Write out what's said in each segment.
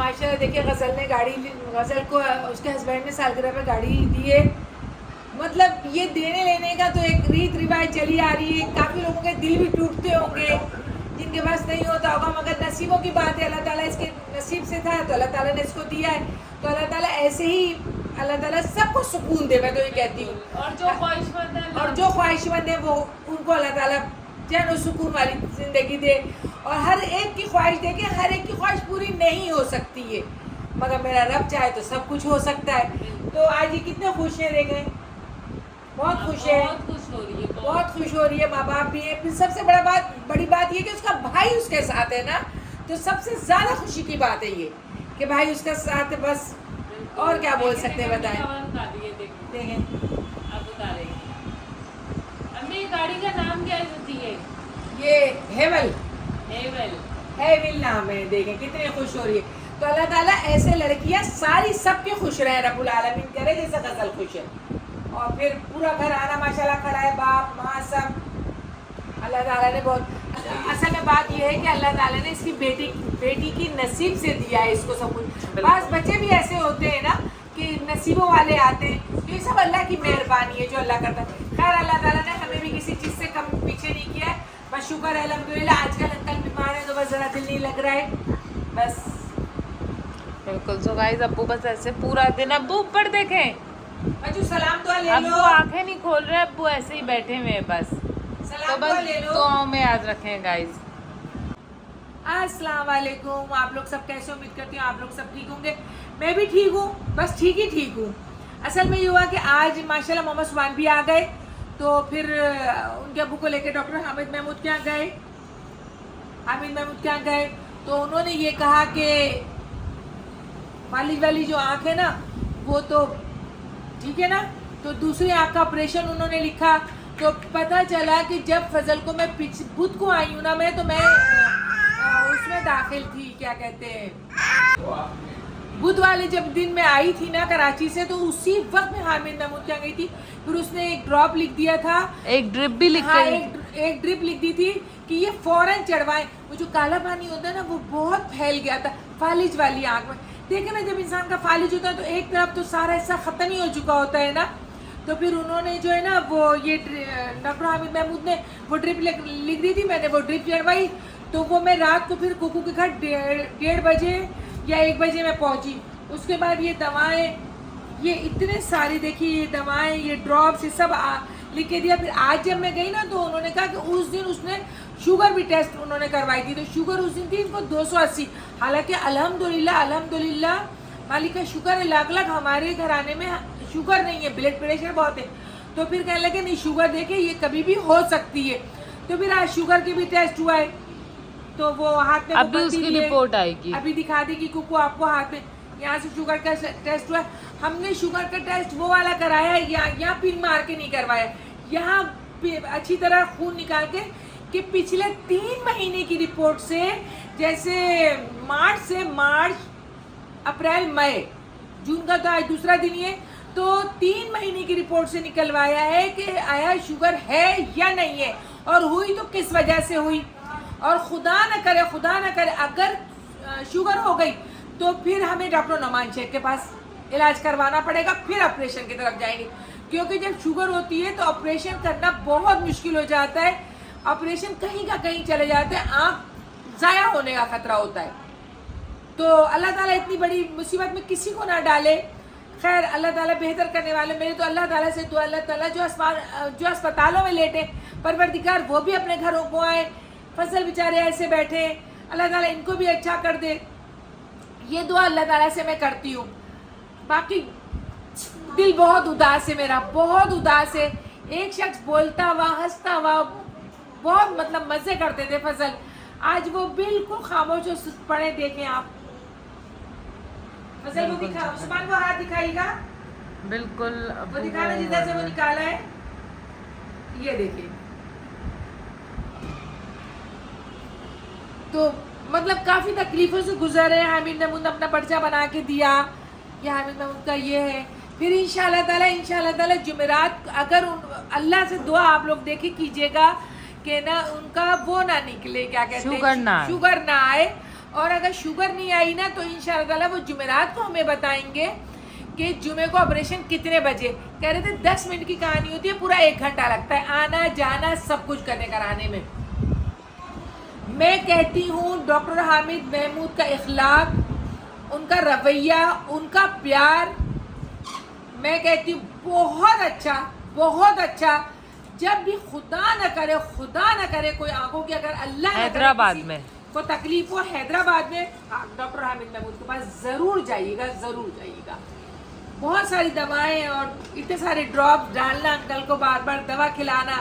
माशाल्लाह देखिए गजल को उसके हस्बैंड ने सालगिरह पे गाड़ी दी है। मतलब ये देने लेने का तो एक रीत रिवाज चली आ रही है। काफ़ी लोगों के दिल भी टूटते होंगे जिनके पास नहीं होता होगा, मगर नसीबों की बात है। अल्लाह ताला इसके नसीब से था तो अल्लाह ताला ने इसको दिया है। तो अल्लाह ताला ऐसे ही अल्लाह ताला सबको सुकून दे, मैं तो ये कहती हूँ। और जो ख्वाहिशमंद है वो उनको अल्लाह ताला चैन और सुकून वाली ज़िंदगी दे। और हर एक की ख्वाहिश देखिए, हर एक की ख्वाहिश पूरी नहीं हो सकती है, मगर मेरा रब चाहे तो सब कुछ हो सकता है। तो आज ये कितने खुश हैं, देखें बहुत खुश है, बहुत खुश हो रही है। माँ बाप भी है। फिर सबसे बड़ी बात ये कि उसका भाई उसके साथ है ना, तो सबसे ज़्यादा खुशी की बात है ये कि भाई उसका साथ है। बस और क्या बोल सकते हैं, बताएं। देखें अम्मी गाड़ी का नाम क्या है? ये हेवल हेवल नाम है। देखें कितनी खुश हो रही है। तो अल्लाह ताला ऐसे लड़कियां सारी सबके खुश रहे, रब्बुल आलमीन करे जैसे गजल खुश है। और फिर पूरा घर आना माशाल्लाह खड़ा है, बाप माँ सब। अल्लाह ताला ने बहुत असल में बात यह है कि अल्लाह ताला ने इसकी बेटी की नसीब से दिया है इसको सब कुछ। बस बच्चे भी ऐसे होते हैं ना कि नसीबों वाले आते हैं, तो ये सब अल्लाह की मेहरबानी है जो अल्लाह करता है। खैर अल्लाह ताला ने हमें भी किसी चीज़ से कम पीछे नहीं किया है, बस शुक्र है अल्हम्दुलिल्लाह। आजकल अंकल बीमार है तो बस ज़रा दिल नहीं लग रहा है, बस। बिल्कुल। सो गाइस अब्बू बस ऐसे पूरा दिन, अब्बू ऊपर देखें, अजू सलाम दुआ ले लो। अब्बू आंखें नहीं खोल रहे, अब्बू ऐसे ही बैठे हुए हैं बस। तो बस दुआओं में याद रखें गाइस। अस्सलाम वालेकुम। आप लोग सब कैसे, उम्मीद करती हूँ आप लोग सब ठीक होंगे। मैं भी ठीक हूँ, बस ठीक ही ठीक हूँ। असल में ये हुआ कि आज माशाल्लाह मोहम्मद सुभान भी आ गए, तो फिर उनके अब्बू को लेकर डॉक्टर हामिद महमूद के यहाँ गए। तो उन्होंने ये कहा कि वाली जो आँख है ना वो तो ठीक है ना, तो दूसरी आँख का ऑपरेशन उन्होंने लिखा। तो पता चला कि जब फजल को मैं बुध को आई हूँ ना, मैं उसमें दाखिल थी, क्या कहते हैं, बुध वाले जब दिन में आई थी ना कराची से, तो उसी वक्त मैं हामिद महमूद क्या गई थी। फिर उसने एक ड्रॉप लिख दिया था, एक ड्रिप भी लिख हाँ, एक ड्रिप लिख दी थी कि ये फौरन चढ़वाएं। वो जो काला पानी होता है ना वो बहुत फैल गया था फालिज वाली आँख में। देखे ना, जब इंसान का फालिज होता है तो एक तरफ तो सारा हिस्सा ख़त्म ही हो चुका होता है ना। तो फिर उन्होंने जो है ना वो ये डॉक्टर हामिद महमूद ने वो ड्रिप लिख दी थी, मैंने वो ड्रिप चढ़वाई। तो वो मैं रात को फिर कुकू के घर 1:30 बजे या 1 बजे मैं पहुंची। उसके बाद ये दवाएं, ये इतने सारी देखिए, ये दवाएं, ये ड्रॉप्स, ये सब लिख के दिया। फिर आज जब मैं गई ना तो उन्होंने कहा कि उस दिन उसने शुगर भी टेस्ट उन्होंने करवाई थी, तो शुगर उस दिन थी इनको 280। हालांकि अल्हम्दुलिल्लाह मालिक का शुक्र है, लाख हमारे घराने में शुगर नहीं है, ब्लड प्रेशर बहुत है। तो फिर कहने लगे नहीं, शुगर देखिए ये कभी भी हो सकती है। तो फिर आज शुगर की भी टेस्ट हुआ है, तो वो हाथ में अभी उसकी रिपोर्ट आएगी, अभी दिखा देगी कुकू आपको हाथ में। यहाँ से शुगर का टेस्ट हुआ है। हमने शुगर का टेस्ट वो वाला कराया है, यहाँ पिन मार के नहीं करवाया, यहाँ अच्छी तरह खून निकाल के कि पिछले 3 महीने की रिपोर्ट से, जैसे मार्च अप्रैल मई जून का तो आज दूसरा दिन ही है, तो 3 महीने की रिपोर्ट से निकलवाया है कि आया शुगर है या नहीं है, और हुई तो किस वजह से हुई। और खुदा न करे अगर शुगर हो गई तो फिर हमें डॉक्टर नोमान शेख के पास इलाज करवाना पड़ेगा, फिर ऑपरेशन की तरफ जाएंगे। क्योंकि जब शुगर होती है तो ऑपरेशन करना बहुत मुश्किल हो जाता है, ऑपरेशन कहीं का कहीं चले जाते हैं, आँख ज़ाया होने का खतरा होता है। तो अल्लाह ताला इतनी बड़ी मुसीबत में किसी को ना डाले। खैर अल्लाह ताला बेहतर करने वाले। मेरे तो अल्लाह ताला से दुआ, अल्लाह ताला जो अस्पतालों में लेटे परवरदिगार वो भी अपने घरों को आए। फसल बेचारे ऐसे बैठे, अल्लाह ताला इनको भी अच्छा कर दे, ये दुआ अल्लाह ताला से मैं करती हूँ। बाकी दिल बहुत उदास है मेरा, बहुत उदास है। एक शख्स बोलता हुआ हंसता हुआ बहुत मतलब मज़े करते थे फजल, आज वो बिल्कुल खामोश पड़े। देखें आप फजल को दिखा, उस्मान को हाथ दिखाइएगा, बिल्कुल वो दिखाना जिधर से वो निकाला है, ये देखिए। तो मतलब काफ़ी तकलीफ़ों से गुजर रहे हैं। हामिद महमूद अपना पर्चा बना के दिया, ये हामिद महमूद का ये है। फिर इंशाल्लाह ताला जुमेरात अगर अल्लाह से दुआ आप लोग देखे कीजिएगा कि ना उनका वो ना निकले, क्या कहते हैं, शुगर ना आए। और अगर शुगर नहीं आई ना तो इंशाअल्लाह वो जुमेरात को हमें बताएंगे कि जुमे को ऑपरेशन कितने बजे। कह रहे थे 10 मिनट की कहानी होती है, पूरा 1 घंटा लगता है आना जाना सब कुछ करने कराने में। मैं कहती हूँ डॉक्टर हामिद महमूद का इखलाक, उनका रवैया, उनका प्यार, मैं कहती हूँ बहुत अच्छा, बहुत अच्छा। जब भी खुदा न करे कोई आंखों की अगर अल्लाह न करे हैदराबाद किसी में को तकलीफ हो, हैदराबाद में डॉक्टर हामिद महमूद के पास ज़रूर जाइएगा, ज़रूर जाइएगा। बहुत सारी दवाएं और इतने सारे ड्रॉप डालना, अंकल को बार बार दवा खिलाना।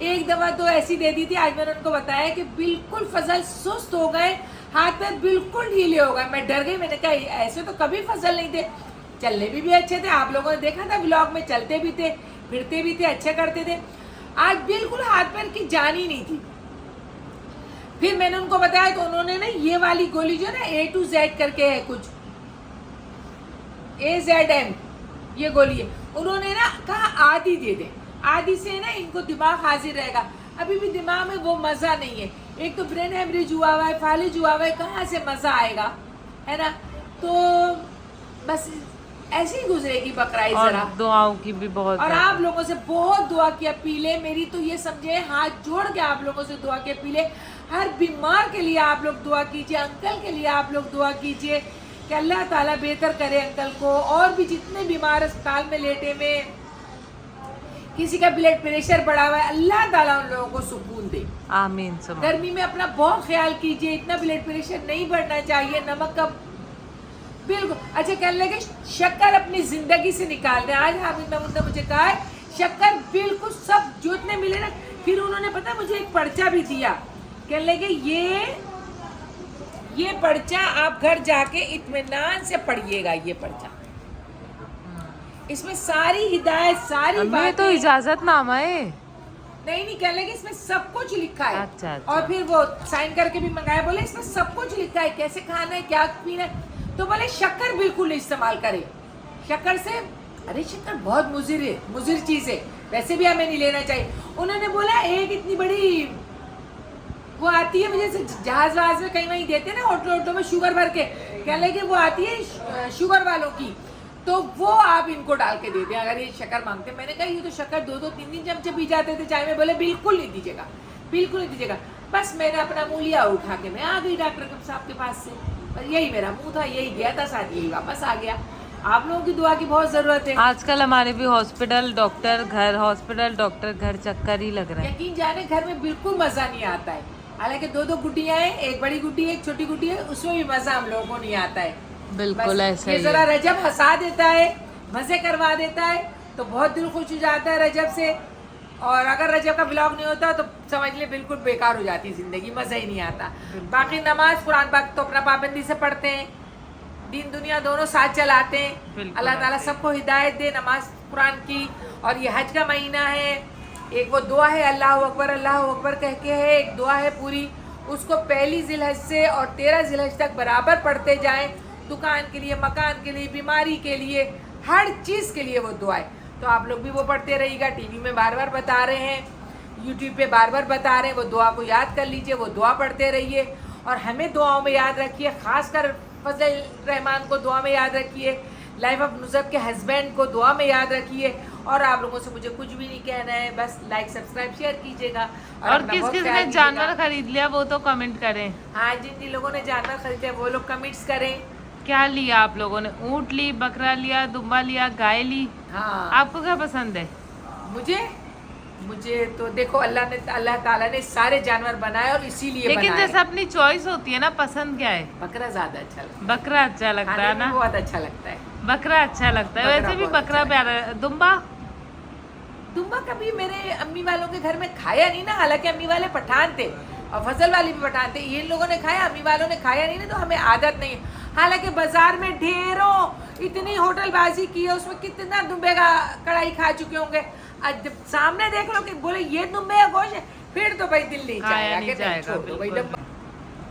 एक दवा तो ऐसी दे दी थी, आज मैंने उनको बताया कि बिल्कुल फजल सुस्त हो गए, हाथ पैर बिल्कुल ढीले हो गए। मैं डर गई, मैंने कहा ऐसे तो कभी फजल नहीं थे, चलने भी अच्छे थे, आप लोगों ने देखा था व्लॉग में, चलते भी थे फिरते भी थे, अच्छे करते थे। आज बिल्कुल हाथ पैर की जान ही नहीं थी। फिर मैंने उनको बताया तो उन्होंने ना ये वाली गोली जो ना A to Z करके है, कुछ AZM ये गोली है, उन्होंने ना कहा आधी दे दे, आधी से ना इनको दिमाग हाजिर रहेगा। अभी भी दिमाग में वो मज़ा नहीं है, एक तो ब्रेन हेमरेज हुआ हुआ है, फालिज हुआ हुआ है, कहाँ से मज़ा आएगा, है ना। तो बस ऐसे ही गुजरेगी बकराई और जरा। दुआओं की भी बहुत और आप लोगों से बहुत दुआ की अपील है मेरी, तो ये समझे हाथ जोड़ के आप लोगों से दुआ की अपील है। हर बीमार के लिए आप लोग दुआ कीजिए, अंकल के लिए आप लोग दुआ कीजिए कि अल्लाह ताला बेहतर करे अंकल को। और भी जितने बीमार अस्पताल में लेटे में, किसी का ब्लड प्रेशर बढ़ा हुआ है, अल्लाह ताला उन लोगों को सुकून दे, आमीन। गर्मी में अपना बहुत ख्याल कीजिए, इतना ब्लड प्रेशर नहीं बढ़ना चाहिए, नमक का बिल्कुल। अच्छा कहने लगे शक्कर अपनी जिंदगी से निकाल दें। आज हामिद महमूद ने मुझे कहा है शक्कर बिल्कुल सब जोतने मिले ना। फिर उन्होंने पता मुझे एक पर्चा भी दिया, कहने लगे ये पर्चा आप घर जाके इत्मीनान से पढ़िएगा, ये पर्चा, इसमें सारी हिदायत, सारी बातें, तो इजाजत नामा है। नहीं कहने लगे इसमें सब कुछ लिखा है। अच्छा। और फिर वो साइन करके भी मंगाया, बोले इसमें सब कुछ लिखा है, कैसे खाना है, क्या पीना है। तो बोले शक्कर बिल्कुल इस्तेमाल करें, शक्कर से, अरे शक्कर बहुत मुजिर चीज़ है, वैसे भी हमें नहीं लेना चाहिए। उन्होंने बोला एक इतनी बड़ी वो आती है, मुझे जहाज वहाज में कहीं वहीं देते हैं ना, होटलों में शुगर भर के, कह लगे वो आती है शुगर वालों की, तो वो आप इनको डाल के दे दें अगर ये शक्कर मांगते। मैंने कहा ये तो शक्कर 2-2 3-3 चमचे पी जाते थे चाय में। बोले बिल्कुल नहीं दीजिएगा, बिल्कुल नहीं दीजिएगा। बस मैंने अपना मुँह लिया, उठा के मैं आ गई डॉक्टर साहब के पास से, पर यही मेरा मुंह था, यही गया था, साथ यही वापस आ गया। आप लोगों की दुआ की बहुत जरूरत है। आजकल हमारे भी हॉस्पिटल डॉक्टर घर चक्कर ही लग रहा है। यकीन जाने घर में बिल्कुल मजा नहीं आता है, हालांकि 2-2 गुटियां हैं, एक बड़ी गुटी है एक छोटी गुटी है, उसमें भी मजा हम लोगों को नहीं आता है। बिल्कुल ऐसा ये ही जरा है। रजब हंसा देता है, मजे करवा देता है, तो बहुत दिल खुश हो जाता है रजब से। और अगर रजब का ब्लॉग नहीं होता तो समझ ले बिल्कुल बेकार हो जाती है जिंदगी, मजा ही नहीं आता। बाकी नमाज कुरान पाक तो अपना पाबंदी से पढ़ते हैं, दीन दुनिया दोनों साथ चलाते हैं। अल्लाह ताला सबको हिदायत दे नमाज कुरान की। और ये हज का महीना है, एक वो दुआ है अल्लाह अकबर कह के है, एक दुआ है पूरी, उसको पहली जिलहज से और 13 जिलहज तक बराबर पढ़ते जाएं। दुकान के लिए, मकान के लिए, बीमारी के लिए, हर चीज़ के लिए वो दुआ है। तो आप लोग भी वो पढ़ते रहिएगा। टीवी में बार बार बता रहे हैं, यूट्यूब पे बार बार बता रहे हैं, वो दुआ को याद कर लीजिए, वो दुआ पढ़ते रहिए। और हमें दुआओं में याद रखिए, खासकर फजल रहमान को दुआ में याद रखिए, लाइफ ऑफ नुजब के हस्बैंड को दुआ में याद रखिए। और आप लोगों से मुझे कुछ भी नहीं कहना है, बस लाइक सब्सक्राइब शेयर कीजिएगा। और किस किस ने जानवर खरीद लिया वो तो कमेंट करें। हाँ, जिन जिन लोगों ने जानवर खरीदे वो लोग कमेंट्स करें। क्या लिया आप लोगों ने? ऊँट ली, बकरा लिया, दुम्बा लिया, गाय ली? हाँ, आपको क्या पसंद है? मुझे तो देखो अल्लाह ताला ने सारे जानवर बनाए और इसीलिए लेकिन बनाए। जैसे अपनी चॉइस होती है ना, पसंद क्या है? बकरा ज्यादा अच्छा लगता है, बकरा अच्छा लगता है ना, बहुत अच्छा लगता है। बकरा अच्छा लगता है, बकरा वैसे भी बहुत बकरा अच्छा प्यारा है। दुम्बा कभी मेरे अम्मी वालों के घर में खाया नहीं ना, हालांकि अम्मी वाले पठान थे और फजल वाली भी पठान थे, ये लोगों ने खाया, अम्मी वालों ने खाया नहीं ना, तो हमें आदत नहीं है। हालांकि बाजार में ढेरों इतनी होटलबाजी की है, उसमें कितना दुम्बे का कढ़ाई खा चुके होंगे। आज जब सामने देख लो कि बोले ये दुम्बे का गोश्त है, फिर तो भाई दिल नहीं खाया नहीं जाएगा जाएगा, छोड़ दो भाई। बिल्कुल।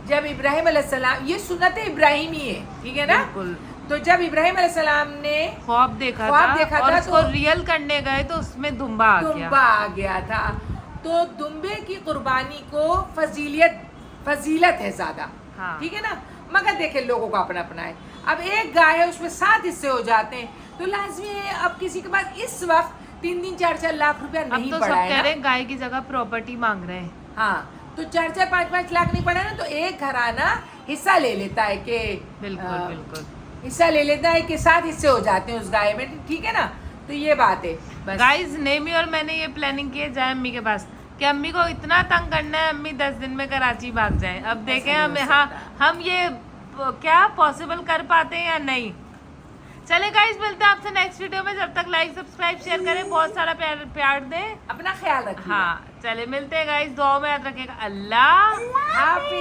जब इब्राहिम अलैहिस्सलाम, ये सुन्नत इब्राहिमी है, ठीक है ना, बिल्कुल। तो जब इब्राहिम अलैहिस्सलाम ने ख्वाब देखा था और उसको रियल करने गए तो उसमें दुम्बा आ गया था। तो दुम्बे की कुर्बानी को फजीलत है ज्यादा, हाँ। ठीक है ना। मगर देखे लोगों का अपना अपना है। अब एक गाय है उसमें 7 हिस्से हो जाते हैं, तो लाजमी है अब किसी के पास इस वक्त 3-3, 4-4 लाख रुपया नहीं अब तो पड़ा सब है कह ना। रहे हैं गाय की जगह प्रॉपर्टी मांग रहे हैं। हाँ, तो 4-4, 5-5 लाख नहीं पड़ा ना, तो एक घराना हिस्सा ले लेता है कि बिल्कुल बिल्कुल। हिस्सा ले लेता है कि 7 हिस्से हो जाते हैं उस गाय में, ठीक है ना। तो ये बात है बस। गाइस नेमी और मैंने ये प्लानिंग की है जाए अम्मी के पास कि अम्मी को इतना तंग करना है अम्मी 10 दिन में कराची भाग जाए। अब देखें नहीं हम हो हाँ सकता। हम ये क्या पॉसिबल कर पाते हैं या नहीं। चले गाइस मिलते हैं आपसे नेक्स्ट वीडियो में, जब तक लाइक सब्सक्राइब शेयर करें, बहुत सारा प्यार दें, अपना ख्याल रखिए। हाँ चले मिलते हैं गाइस, दुआओं में याद रखिएगा। अल्लाह हाफिज।